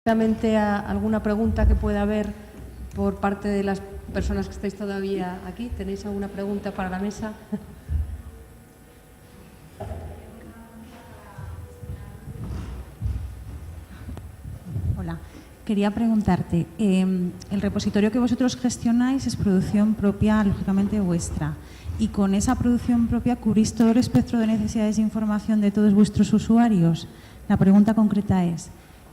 ¿Alguna pregunta que pueda haber por parte de las personas que estáis todavía aquí? ¿Tenéis alguna pregunta para la mesa? Hola, quería preguntarte, el repositorio que vosotros gestionáis es producción propia, lógicamente vuestra, y con esa producción propia cubrís todo el espectro de necesidades de información de todos vuestros usuarios. La pregunta concreta es,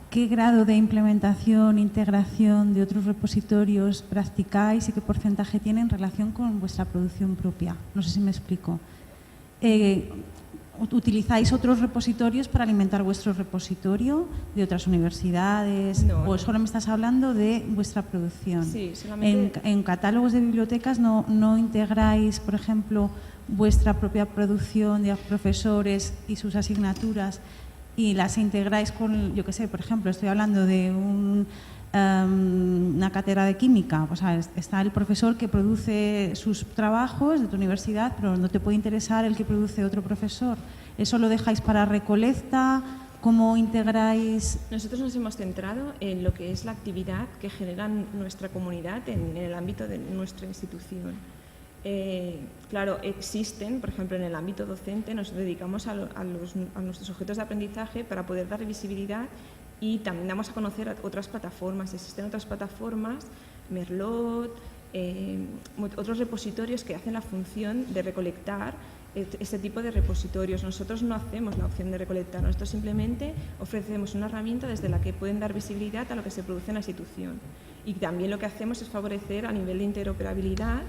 ¿qué grado de implementación, integración de otros repositorios practicáis y qué porcentaje tiene en relación con vuestra producción propia? No sé si me explico. ¿Utilizáis otros repositorios para alimentar vuestro repositorio de otras universidades? No, ¿O solo me estás hablando de vuestra producción? Sí, solamente... En catálogos de bibliotecas no integráis, por ejemplo, vuestra propia producción de profesores y sus asignaturas y las integráis con, yo qué sé, por ejemplo, estoy hablando de una cátedra de química, o sea, está el profesor que produce sus trabajos de tu universidad, pero no te puede interesar el que produce otro profesor. ¿Eso lo dejáis para recolecta? ¿Cómo integráis? Nosotros nos hemos centrado en lo que es la actividad que genera nuestra comunidad en el ámbito de nuestra institución. Claro, existen, por ejemplo, en el ámbito docente nos dedicamos a nuestros objetos de aprendizaje para poder dar visibilidad y también damos a conocer otras plataformas. Existen otras plataformas, Merlot, otros repositorios que hacen la función de recolectar este tipo de repositorios. Nosotros no hacemos la opción de recolectar, nosotros simplemente ofrecemos una herramienta desde la que pueden dar visibilidad a lo que se produce en la institución. Y también lo que hacemos es favorecer a nivel de interoperabilidad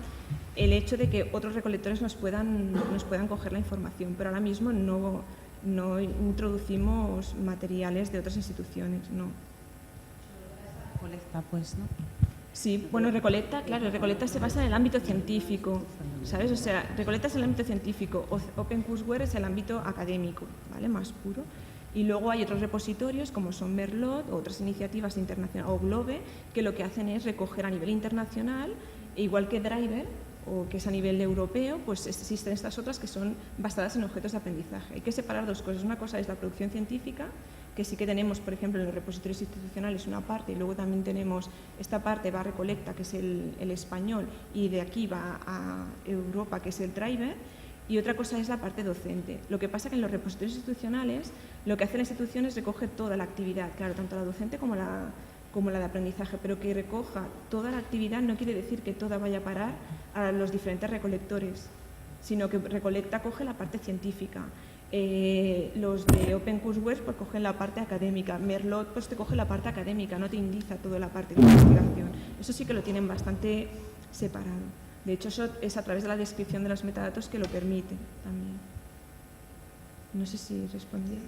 el hecho de que otros recolectores nos puedan coger la información, pero ahora mismo no introducimos materiales de otras instituciones, no. Recolecta, pues, ¿no? Sí, bueno, Recolecta, claro, Recolecta se basa en el ámbito científico, ¿sabes? O sea, Recolecta es el ámbito científico, OpenCourseware es el ámbito académico, ¿vale? Más puro. Y luego hay otros repositorios como son Merlot o otras iniciativas internacionales o Globe que lo que hacen es recoger a nivel internacional, igual que Driver, o que es a nivel europeo, pues existen estas otras que son basadas en objetos de aprendizaje. Hay que separar dos cosas. Una cosa es la producción científica, que sí que tenemos, por ejemplo, en los repositorios institucionales una parte, y luego también tenemos esta parte va a Recolecta, que es el español, y de aquí va a Europa, que es el Driver, y otra cosa es la parte docente. Lo que pasa es que en los repositorios institucionales lo que hace la institución es recoger toda la actividad, claro, tanto la docente como la de aprendizaje, pero que recoja toda la actividad no quiere decir que toda vaya a parar a los diferentes recolectores, sino que Recolecta coge la parte científica. Los de OpenCourseware pues cogen la parte académica, Merlot pues te coge la parte académica, no te indica toda la parte de investigación. Eso sí que lo tienen bastante separado. De hecho, eso es a través de la descripción de los metadatos que lo permite también. No sé si respondí.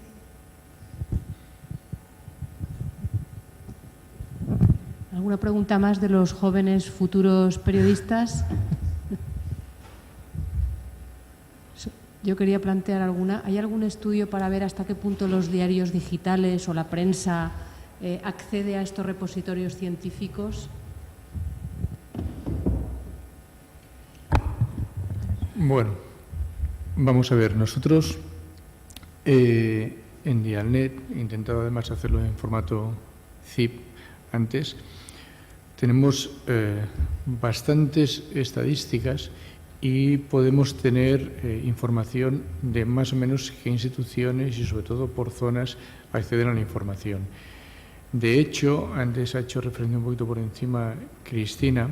¿Alguna pregunta más de los jóvenes futuros periodistas? Yo quería plantear alguna. ¿Hay algún estudio para ver hasta qué punto los diarios digitales o la prensa accede a estos repositorios científicos? Bueno, vamos a ver. Nosotros en Dialnet, he intentado además hacerlo en formato zip antes, tenemos bastantes estadísticas y podemos tener información de más o menos qué instituciones y sobre todo por zonas acceden a la información. De hecho, antes ha hecho referencia un poquito por encima Cristina,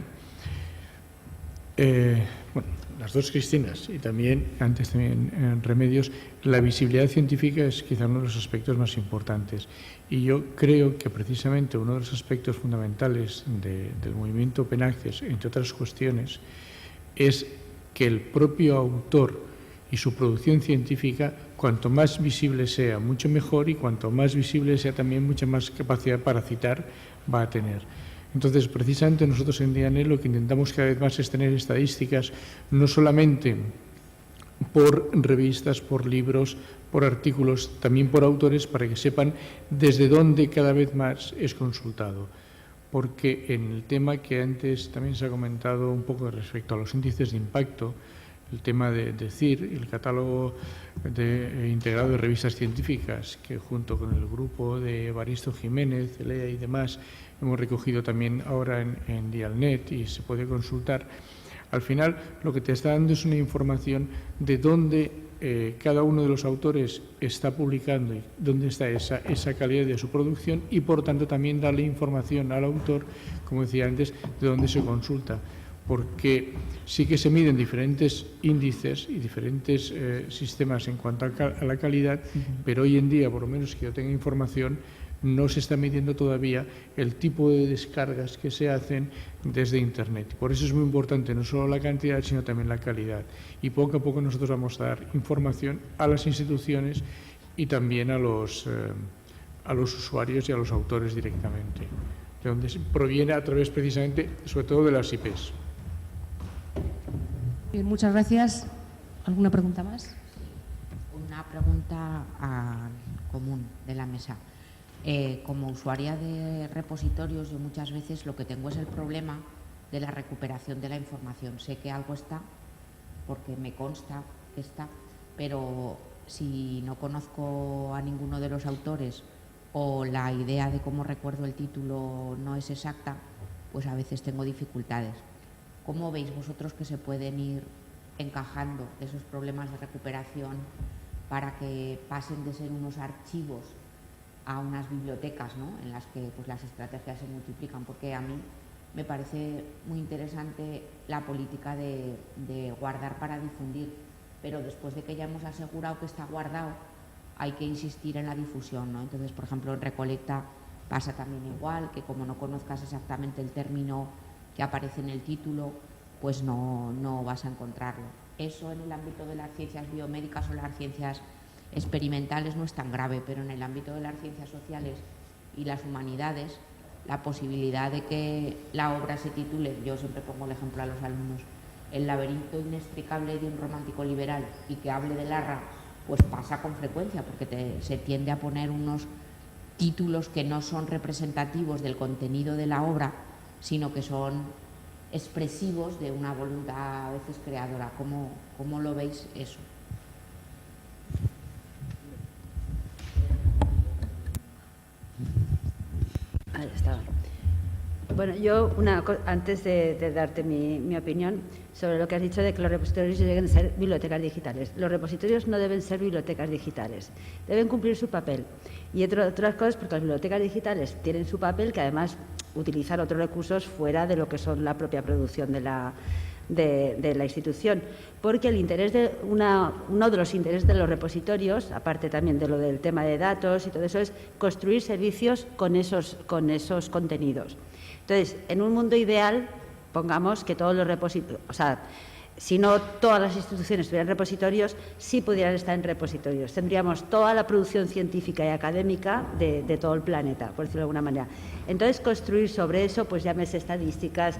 bueno, las dos Cristinas y también antes también en Remedios, la visibilidad científica es quizá uno de los aspectos más importantes. Y yo creo que precisamente uno de los aspectos fundamentales del movimiento Open Access, entre otras cuestiones, es que el propio autor y su producción científica, cuanto más visible sea, mucho mejor, y cuanto más visible sea también, mucha más capacidad para citar va a tener. Entonces, precisamente nosotros en Dialnet lo que intentamos cada vez más es tener estadísticas no solamente por revistas, por libros, por artículos, también por autores, para que sepan desde dónde cada vez más es consultado. Porque en el tema que antes también se ha comentado un poco respecto a los índices de impacto, el tema de CIR, el catálogo integrado de revistas científicas, que junto con el grupo de Evaristo Jiménez, Elea y demás, hemos recogido también ahora en Dialnet y se puede consultar. Al final, lo que te está dando es una información de dónde cada uno de los autores está publicando y dónde está esa calidad de su producción, y por tanto también darle información al autor, como decía antes, de dónde se consulta, porque sí que se miden diferentes índices y diferentes sistemas en cuanto a la calidad, pero hoy en día, por lo menos que yo tenga información, no se está midiendo todavía el tipo de descargas que se hacen desde Internet. Por eso es muy importante no solo la cantidad, sino también la calidad. Y poco a poco nosotros vamos a dar información a las instituciones y también a los usuarios y a los autores directamente, de donde proviene a través precisamente, sobre todo, de las IPs. Bien, muchas gracias. ¿Alguna pregunta más? Una pregunta al común de la mesa. Como usuaria de repositorios, yo muchas veces lo que tengo es el problema de la recuperación de la información. Sé que algo está, porque me consta que está, pero si no conozco a ninguno de los autores o la idea de cómo recuerdo el título no es exacta, pues a veces tengo dificultades. ¿Cómo veis vosotros que se pueden ir encajando esos problemas de recuperación para que pasen de ser unos archivos a unas bibliotecas, ¿no?, en las que pues, las estrategias se multiplican? Porque a mí me parece muy interesante la política de guardar para difundir, pero después de que ya hemos asegurado que está guardado, hay que insistir en la difusión, ¿no? Entonces, por ejemplo, en Recolecta pasa también igual, que como no conozcas exactamente el término que aparece en el título, pues no vas a encontrarlo. Eso en el ámbito de las ciencias biomédicas o las ciencias experimentales no es tan grave, pero en el ámbito de las ciencias sociales y las humanidades, la posibilidad de que la obra se titule, yo siempre pongo el ejemplo a los alumnos, El laberinto inextricable de un romántico liberal, y que hable de Larra, pues pasa con frecuencia, porque se tiende a poner unos títulos que no son representativos del contenido de la obra, sino que son expresivos de una voluntad a veces creadora. ¿Cómo lo veis eso? Ahí estaba. Bueno, yo antes de darte mi opinión sobre lo que has dicho de que los repositorios deben ser bibliotecas digitales. Los repositorios no deben ser bibliotecas digitales, deben cumplir su papel. Y otras cosas, porque las bibliotecas digitales tienen su papel, que además utilizan otros recursos fuera de lo que son la propia producción de la institución, porque el interés uno de los intereses de los repositorios, aparte también de lo del tema de datos y todo eso, es construir servicios con esos contenidos. Entonces, en un mundo ideal, pongamos que todos los repositorios, o sea, si no todas las instituciones tuvieran repositorios, sí pudieran estar en repositorios. Tendríamos toda la producción científica y académica de todo el planeta, por decirlo de alguna manera. Entonces, construir sobre eso, pues llámese estadísticas,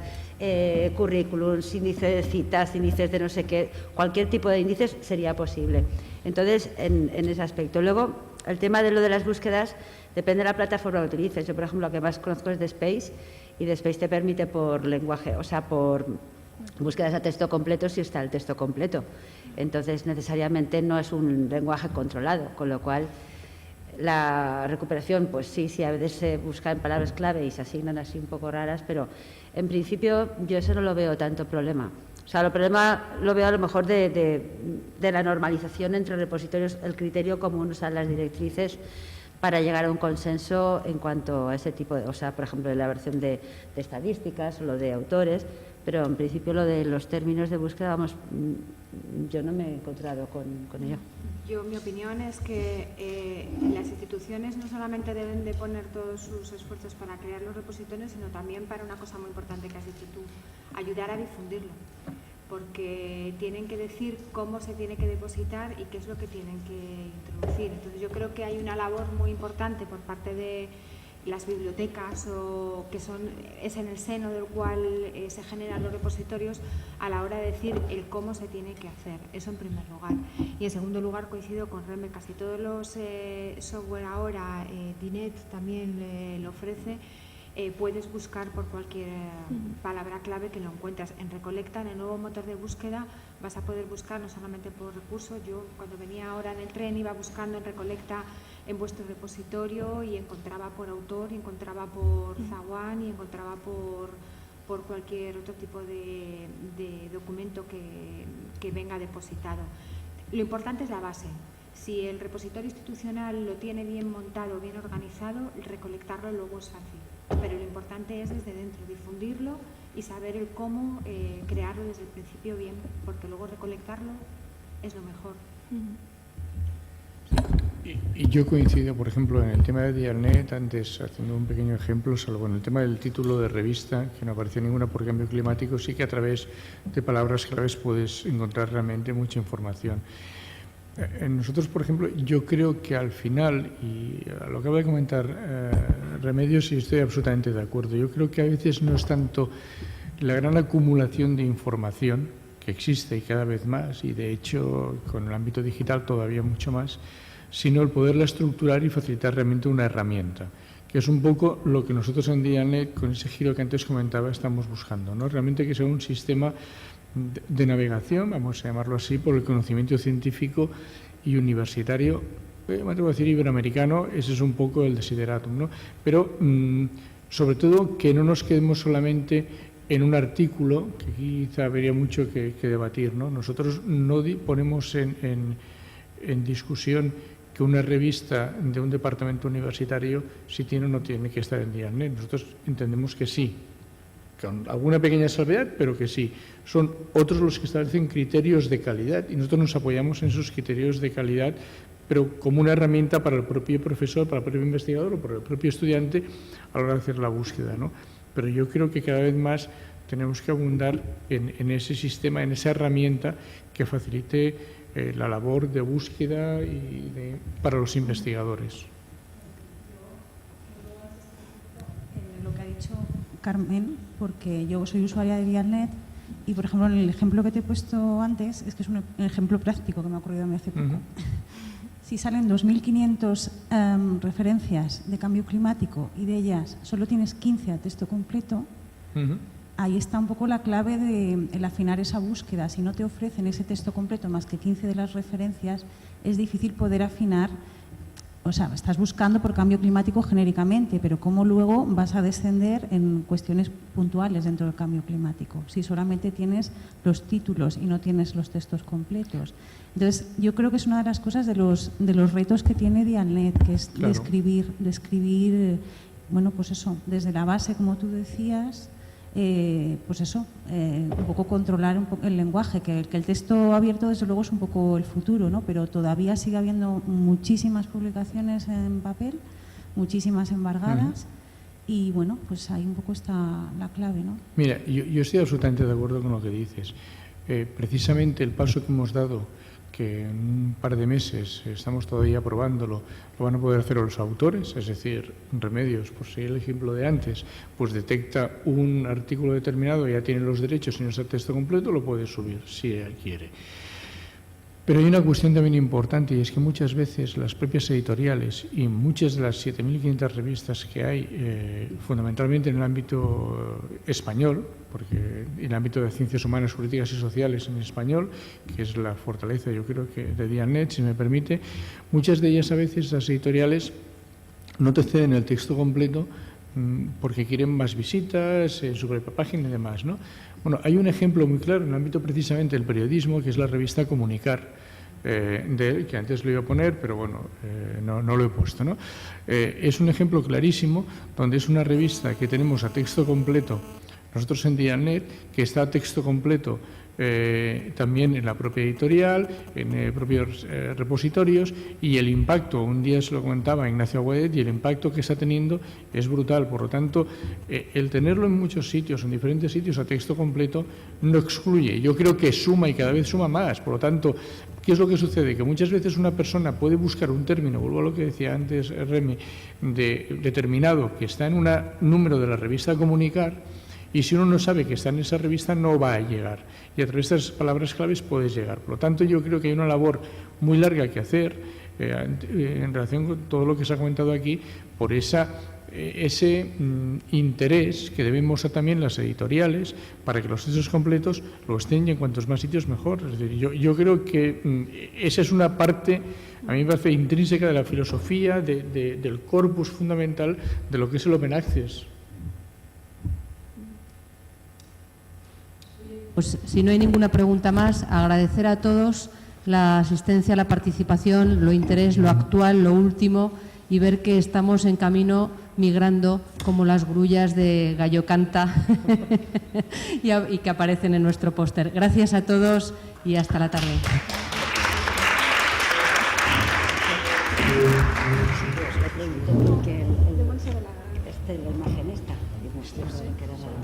currículums, índices de citas, índices de no sé qué, cualquier tipo de índices sería posible. Entonces, en ese aspecto. Luego, el tema de lo de las búsquedas depende de la plataforma que utilices. Yo, por ejemplo, lo que más conozco es DSpace, y DSpace te permite por lenguaje, o sea, por búsquedas a texto completo si está el texto completo. Entonces, necesariamente no es un lenguaje controlado, con lo cual la recuperación, pues sí, a veces se busca en palabras clave y se asignan así un poco raras, pero en principio yo eso no lo veo tanto problema. O sea, el problema lo veo a lo mejor de la normalización entre repositorios, el criterio común, o sea, las directrices para llegar a un consenso en cuanto a ese tipo de, o sea, por ejemplo, la versión de estadísticas o lo de autores, pero en principio lo de los términos de búsqueda, vamos, yo no me he encontrado con ello. Mi opinión es que las instituciones no solamente deben de poner todos sus esfuerzos para crear los repositorios, sino también para una cosa muy importante que has dicho tú, ayudar a difundirlo, porque tienen que decir cómo se tiene que depositar y qué es lo que tienen que introducir. Entonces yo creo que hay una labor muy importante por parte de las bibliotecas, o que es en el seno del cual se generan los repositorios, a la hora de decir el cómo se tiene que hacer. Eso en primer lugar. Y en segundo lugar, coincido con Reme, casi todos los software ahora, DINET también lo ofrece, puedes buscar por cualquier palabra clave que lo encuentras. En Recolecta, en el nuevo motor de búsqueda, vas a poder buscar no solamente por recursos. Yo cuando venía ahora en el tren iba buscando en Recolecta en vuestro repositorio y encontraba por autor, y encontraba por zaguán y encontraba por cualquier otro tipo de documento que venga depositado. Lo importante es la base. Si el repositorio institucional lo tiene bien montado, bien organizado, recolectarlo luego es fácil. Pero lo importante es desde dentro, difundirlo y saber el cómo crearlo desde el principio bien, porque luego recolectarlo es lo mejor. Y yo coincido, por ejemplo, en el tema de Dialnet, antes haciendo un pequeño ejemplo, salvo en el tema del título de revista, que no aparece ninguna por cambio climático, sí que a través de palabras claves puedes encontrar realmente mucha información. Nosotros, por ejemplo, yo creo que al final, y a lo que acaba de comentar Remedios, y estoy absolutamente de acuerdo, yo creo que a veces no es tanto la gran acumulación de información que existe y cada vez más, y de hecho con el ámbito digital todavía mucho más, sino el poderla estructurar y facilitar realmente una herramienta, que es un poco lo que nosotros en Dialnet, con ese giro que antes comentaba, estamos buscando, ¿no? Realmente que sea un sistema de navegación, vamos a llamarlo así, por el conocimiento científico y universitario, me atrevo a decir iberoamericano, ese es un poco el desideratum, ¿no? Pero sobre todo que no nos quedemos solamente en un artículo, que quizá habría mucho que debatir, ¿no? Nosotros no ponemos en discusión que una revista de un departamento universitario si tiene o no tiene que estar en Dialnet. Nosotros entendemos que sí, con alguna pequeña salvedad, pero que sí. Son otros los que establecen criterios de calidad y nosotros nos apoyamos en esos criterios de calidad, pero como una herramienta para el propio profesor, para el propio investigador o para el propio estudiante a la hora de hacer la búsqueda, ¿no? Pero yo creo que cada vez más tenemos que abundar en ese sistema, en esa herramienta que facilite la labor de búsqueda para los investigadores. Lo que ha dicho Carmen, porque yo soy usuaria de Dialnet y, por ejemplo, en el ejemplo que te he puesto antes, es que es un ejemplo práctico que me ha ocurrido a mí hace poco. Si salen 2.500 referencias de cambio climático y de ellas solo tienes 15 a texto completo, ahí está un poco la clave de el afinar esa búsqueda. Si no te ofrecen ese texto completo más que 15 de las referencias, es difícil poder afinar. O sea, estás buscando por cambio climático genéricamente, pero ¿cómo luego vas a descender en cuestiones puntuales dentro del cambio climático? Si solamente tienes los títulos y no tienes los textos completos. Entonces, yo creo que es una de las cosas de los retos que tiene Dialnet, que es describir, bueno, pues eso, desde la base, como tú decías, pues eso, un poco controlar el lenguaje, que el texto abierto desde luego es un poco el futuro, ¿no? Pero todavía sigue habiendo muchísimas publicaciones en papel, muchísimas embargadas y bueno, pues ahí un poco está la clave, ¿no? Mira, yo estoy absolutamente de acuerdo con lo que dices. Precisamente el paso que hemos dado, que en un par de meses estamos todavía probándolo, lo van a poder hacer los autores, es decir, Remedios, por seguir el ejemplo de antes, pues detecta un artículo determinado, ya tiene los derechos y no está el texto completo, lo puede subir, si él quiere. Pero hay una cuestión también importante y es que muchas veces las propias editoriales y muchas de las 7.500 revistas que hay, fundamentalmente en el ámbito español, porque en el ámbito de ciencias humanas, políticas y sociales en español, que es la fortaleza, yo creo que de Dialnet, si me permite, muchas de ellas a veces, las editoriales, no te ceden el texto completo porque quieren más visitas en su propia página y demás, ¿no? Bueno, hay un ejemplo muy claro en el ámbito precisamente del periodismo, que es la revista Comunicar, de él, que antes lo iba a poner, pero bueno, no lo he puesto, ¿no? Es un ejemplo clarísimo donde es una revista que tenemos a texto completo, nosotros en Dialnet, que está a texto completo también en la propia editorial, en propios repositorios, y el impacto, un día se lo comentaba Ignacio Aguadet, y el impacto que está teniendo es brutal. Por lo tanto, el tenerlo en muchos sitios, en diferentes sitios a texto completo, no excluye. Yo creo que suma y cada vez suma más. Por lo tanto, ¿qué es lo que sucede? Que muchas veces una persona puede buscar un término, vuelvo a lo que decía antes Remy, determinado, que está en un número de la revista Comunicar, y si uno no sabe que está en esa revista no va a llegar, y a través de estas palabras claves puedes llegar. Por lo tanto, yo creo que hay una labor muy larga que hacer en relación con todo lo que se ha comentado aquí, por esa ese interés que deben mostrar también las editoriales para que los textos completos lo estén y en cuantos más sitios mejor. Es decir, yo creo que esa es una parte, a mí me parece intrínseca de la filosofía, del corpus fundamental de lo que es el Open Access. Pues si no hay ninguna pregunta más, agradecer a todos la asistencia, la participación, lo interés, lo actual, lo último, y ver que estamos en camino migrando como las grullas de Gallo Canta y que aparecen en nuestro póster. Gracias a todos y hasta la tarde. La imagen esta.